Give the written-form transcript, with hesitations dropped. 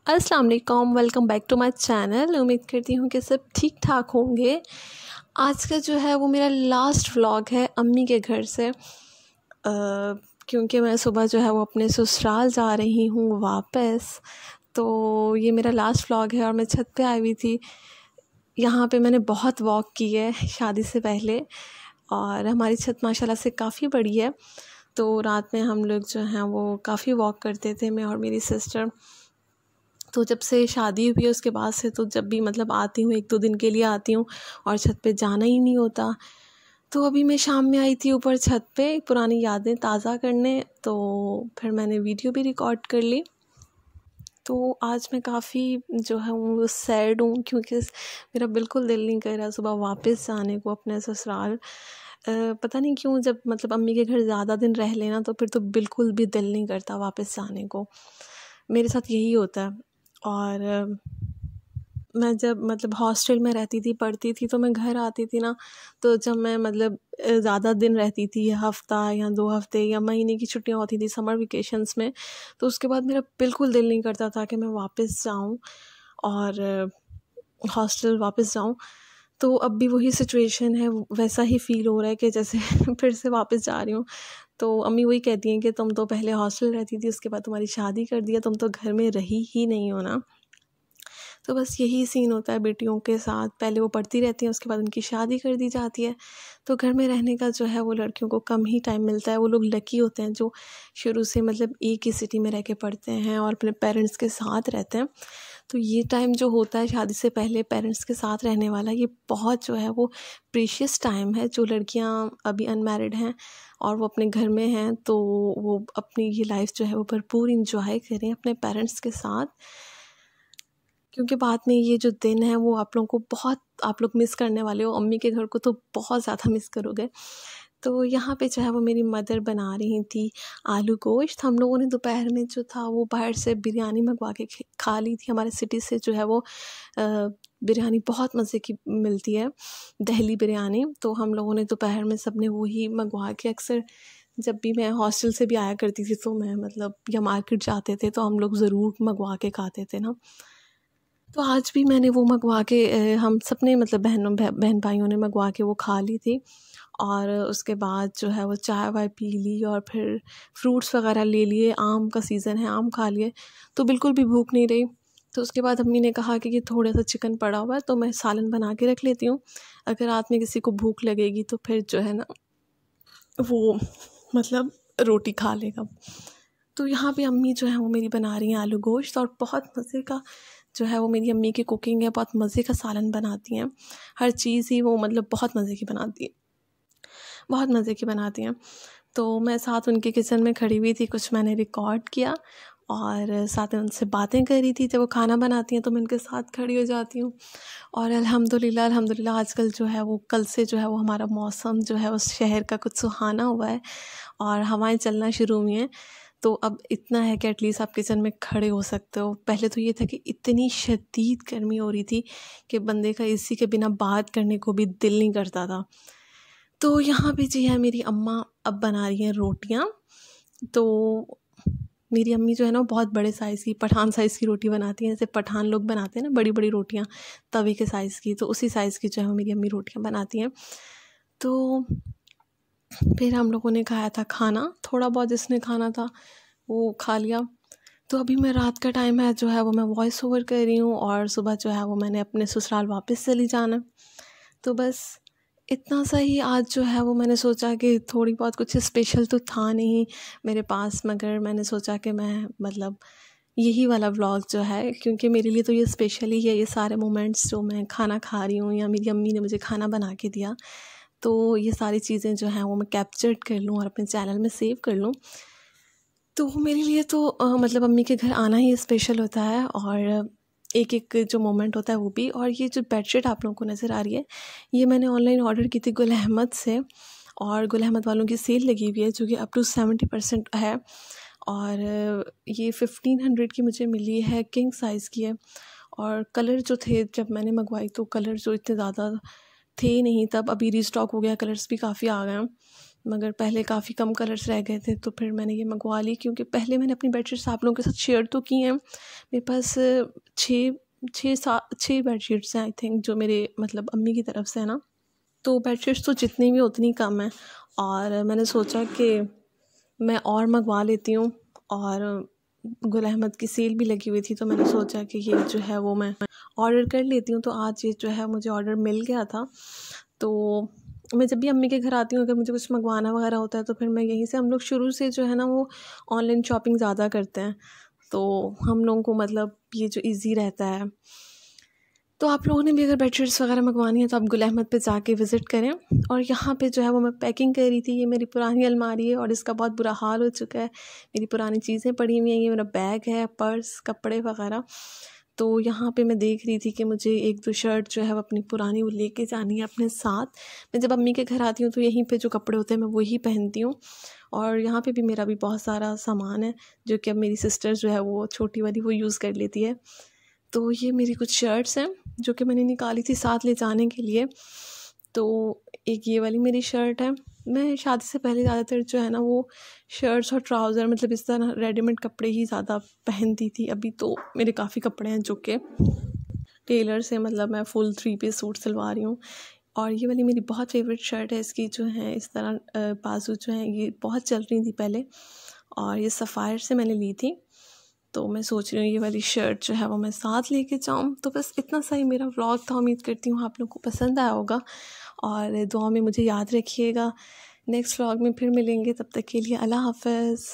अस्सलाम वालेकुम, welcome back to my channel. उम्मीद करती हूँ कि सब ठीक ठाक होंगे। आज का जो है वो मेरा लास्ट व्लॉग है अम्मी के घर से, क्योंकि मैं सुबह जो है वो अपने ससुराल जा रही हूँ वापस। तो ये मेरा लास्ट व्लॉग है और मैं छत पे आई हुई थी। यहाँ पे मैंने बहुत वॉक की है शादी से पहले, और हमारी छत माशाल्लाह से काफ़ी बड़ी है। तो रात में हम लोग जो हैं वो काफ़ी वॉक करते थे, मैं और मेरी सिस्टर। तो जब से शादी हुई है उसके बाद से तो जब भी मतलब आती हूँ 1-2 दिन के लिए आती हूँ और छत पे जाना ही नहीं होता। तो अभी मैं शाम में आई थी ऊपर छत पे पुरानी यादें ताज़ा करने, तो फिर मैंने वीडियो भी रिकॉर्ड कर ली। तो आज मैं काफ़ी जो है वो सैड हूँ, क्योंकि मेरा बिल्कुल दिल नहीं कर रहा सुबह वापस जाने को अपने ससुराल। पता नहीं क्यों, जब मतलब अम्मी के घर ज़्यादा दिन रह लेना तो फिर तो बिल्कुल भी दिल नहीं करता वापस जाने को। मेरे साथ यही होता है। और मैं जब मतलब हॉस्टल में रहती थी, पढ़ती थी, तो मैं घर आती थी ना, तो जब मैं मतलब ज़्यादा दिन रहती थी, हफ़्ता या 2 हफ़्ते या महीने की छुट्टियाँ होती थी समर वेकेशंस में, तो उसके बाद मेरा बिल्कुल दिल नहीं करता था कि मैं वापस जाऊँ और हॉस्टल वापस जाऊँ। तो अब भी वही सिचुएशन है, वैसा ही फ़ील हो रहा है कि जैसे फिर से वापस जा रही हूँ। तो अम्मी वही कहती हैं कि तुम तो पहले हॉस्टल रहती थी, उसके बाद तुम्हारी शादी कर दिया, तुम तो घर में रही ही नहीं हो ना। तो बस यही सीन होता है बेटियों के साथ, पहले वो पढ़ती रहती हैं, उसके बाद उनकी शादी कर दी जाती है। तो घर में रहने का जो है वो लड़कियों को कम ही टाइम मिलता है। वो लोग लकी होते हैं जो शुरू से मतलब एक ही सिटी में रह के पढ़ते हैं और अपने पेरेंट्स के साथ रहते हैं। तो ये टाइम जो होता है शादी से पहले पेरेंट्स के साथ रहने वाला, ये बहुत जो है वो प्रीशियस टाइम है। जो लड़कियां अभी अनमैरिड हैं और वो अपने घर में हैं, तो वो अपनी ये लाइफ जो है वो भरपूर इंजॉय करें अपने पेरेंट्स के साथ, क्योंकि बाद में ये जो दिन है वो आप लोगों को बहुत, आप लोग मिस करने वाले हो। अम्मी के घर को तो बहुत ज़्यादा मिस करोगे। तो यहाँ पे जो है वो मेरी मदर बना रही थी आलू गोश्त। हम लोगों ने दोपहर में जो था वो बाहर से बिरयानी मंगवा के खा ली थी। हमारे सिटी से जो है वो बिरयानी बहुत मज़े की मिलती है, दहली बिरयानी। तो हम लोगों ने दोपहर में सब ने वही मंगवा के, अक्सर जब भी मैं हॉस्टल से भी आया करती थी तो मैं मतलब या मार्केट जाते थे तो हम लोग ज़रूर मंगवा के खाते थे ना। तो आज भी मैंने वो मंगवा के हम सबने मतलब बहन भाइयों ने मंगवा के वो खा ली थी। और उसके बाद जो है वो चाय वाय पी ली और फिर फ्रूट्स वगैरह ले लिए। आम का सीज़न है, आम खा लिए, तो बिल्कुल भी भूख नहीं रही। तो उसके बाद अम्मी ने कहा कि थोड़ा सा चिकन पड़ा हुआ है तो मैं सालन बना के रख लेती हूँ, अगर रात में किसी को भूख लगेगी तो फिर जो है ना वो मतलब रोटी खा लेगा। तो यहाँ पे अम्मी जो है वो मेरी बना रही हैं आलू गोश्त, और बहुत मज़े का जो है वो मेरी अम्मी की कुकिंग है। बहुत मज़े का सालन बनाती हैं, हर चीज़ ही वो मतलब बहुत मज़े की बनाती है, बहुत मज़े की बनाती हैं। तो मैं साथ उनके किचन में खड़ी हुई थी, कुछ मैंने रिकॉर्ड किया और साथ में उनसे बातें कर रही थी। जब वो खाना बनाती हैं तो मैं उनके साथ खड़ी हो जाती हूँ। और अल्हम्दुलिल्लाह अल्हम्दुलिल्लाह आजकल जो है वो, कल से जो है वो हमारा मौसम जो है उस शहर का कुछ सुहाना हुआ है और हवाएं चलना शुरू हुई हैं। तो अब इतना है कि एटलीस्ट आप किचन में खड़े हो सकते हो। पहले तो ये था कि इतनी शदीद गर्मी हो रही थी कि बंदे का एसी के बिना बात करने को भी दिल नहीं करता था। तो यहाँ पे जी है मेरी अम्मा अब बना रही हैं रोटियाँ। तो मेरी अम्मी जो है ना बहुत बड़े साइज़ की, पठान साइज़ की रोटी बनाती हैं, जैसे पठान लोग बनाते हैं ना बड़ी बड़ी रोटियाँ तवे के साइज़ की, तो उसी साइज़ की जो है मेरी अम्मी रोटियाँ बनाती हैं। तो फिर हम लोगों ने खाया था खाना, थोड़ा बहुत जिसने खाना था वो खा लिया। तो अभी मैं रात का टाइम है जो है वो मैं वॉइस ओवर कर रही हूँ और सुबह जो है वो मैंने अपने ससुराल वापस चली जाना। तो बस इतना सा ही आज जो है वो मैंने सोचा कि थोड़ी बहुत, कुछ स्पेशल तो था नहीं मेरे पास, मगर मैंने सोचा कि मैं मतलब यही वाला व्लॉग जो है, क्योंकि मेरे लिए तो ये स्पेशल ही है, ये सारे मोमेंट्स जो मैं खाना खा रही हूँ या मेरी अम्मी ने मुझे खाना बना के दिया, तो ये सारी चीज़ें जो हैं वो मैं कैप्चर कर लूँ और अपने चैनल में सेव कर लूँ। तो मेरे लिए तो मतलब अम्मी के घर आना ही स्पेशल होता है, और एक एक जो मोमेंट होता है वो भी। और ये जो बेडशीट आप लोगों को नज़र आ रही है, ये मैंने ऑनलाइन ऑर्डर की थी गुल अहमद से, और गुल अहमद वालों की सेल लगी हुई है जो कि अप टू 70% है। और ये 1500 की मुझे मिली है, किंग साइज़ की है। और कलर जो थे जब मैंने मंगवाई तो कलर जो इतने ज़्यादा थे नहीं तब, अभी रीस्टॉक हो गया, कलर्स भी काफ़ी आ गए हैं। मगर पहले काफ़ी कम कलर्स रह गए थे, तो फिर मैंने ये मंगवा ली। क्योंकि पहले मैंने अपनी बेडशीट्स आप लोगों के साथ शेयर तो की हैं। मेरे पास 6 बेडशीट्स हैं आई थिंक, जो मेरे मतलब अम्मी की तरफ से है ना। तो बेडशीट्स तो जितनी भी उतनी कम है, और मैंने सोचा कि मैं और मंगवा लेती हूँ। और गुल अहमद की सेल भी लगी हुई थी, तो मैंने सोचा कि ये जो है वो मैं ऑर्डर कर लेती हूँ। तो आज ये जो है मुझे ऑर्डर मिल गया था। तो मैं जब भी अम्मी के घर आती हूँ, अगर मुझे कुछ मंगवाना वगैरह होता है, तो फिर मैं यहीं से, हम लोग शुरू से जो है ना वो ऑनलाइन शॉपिंग ज़्यादा करते हैं, तो हम लोगों को मतलब ये जो ईज़ी रहता है। तो आप लोगों ने भी अगर बेडशीट्स वगैरह मंगवानी है तो आप गुल अहमद पे जाके विज़िट करें। और यहाँ पे जो है वो मैं पैकिंग कर रही थी। ये मेरी पुरानी अलमारी है और इसका बहुत बुरा हाल हो चुका है। मेरी पुरानी चीज़ें पड़ी हुई हैं, ये मेरा बैग है, पर्स, कपड़े वगैरह। तो यहाँ पे मैं देख रही थी कि मुझे 1-2 शर्ट जो है वो अपनी पुरानी वो लेके जानी है अपने साथ। मैं जब अम्मी के घर आती हूँ तो यहीं पे जो कपड़े होते हैं मैं वही पहनती हूँ। और यहाँ पे भी मेरा भी बहुत सारा सामान है, जो कि अब मेरी सिस्टर जो है वो छोटी वाली वो यूज़ कर लेती है। तो ये मेरी कुछ शर्ट्स हैं जो कि मैंने निकाली थी साथ ले जाने के लिए। तो एक ये वाली मेरी शर्ट है। मैं शादी से पहले ज़्यादातर जो है ना वो शर्ट्स और ट्राउज़र मतलब इस तरह रेडीमेड कपड़े ही ज़्यादा पहनती थी। अभी तो मेरे काफ़ी कपड़े हैं जो कि टेलर से, मतलब मैं फुल 3 पीस सूट सिलवा रही हूँ। और ये वाली मेरी बहुत फेवरेट शर्ट है। इसकी जो है इस तरह बाजू जो है ये बहुत चल रही थी पहले, और ये सफ़ायर से मैंने ली थी। तो मैं सोच रही हूँ ये वाली शर्ट जो है वो मैं साथ लेके जाऊँ। तो बस इतना सा ही मेरा व्लॉग था। उम्मीद करती हूँ आप लोगों को पसंद आया होगा, और दुआ में मुझे याद रखिएगा। नेक्स्ट व्लॉग में फिर मिलेंगे, तब तक के लिए अल्लाह हाफ़िज़।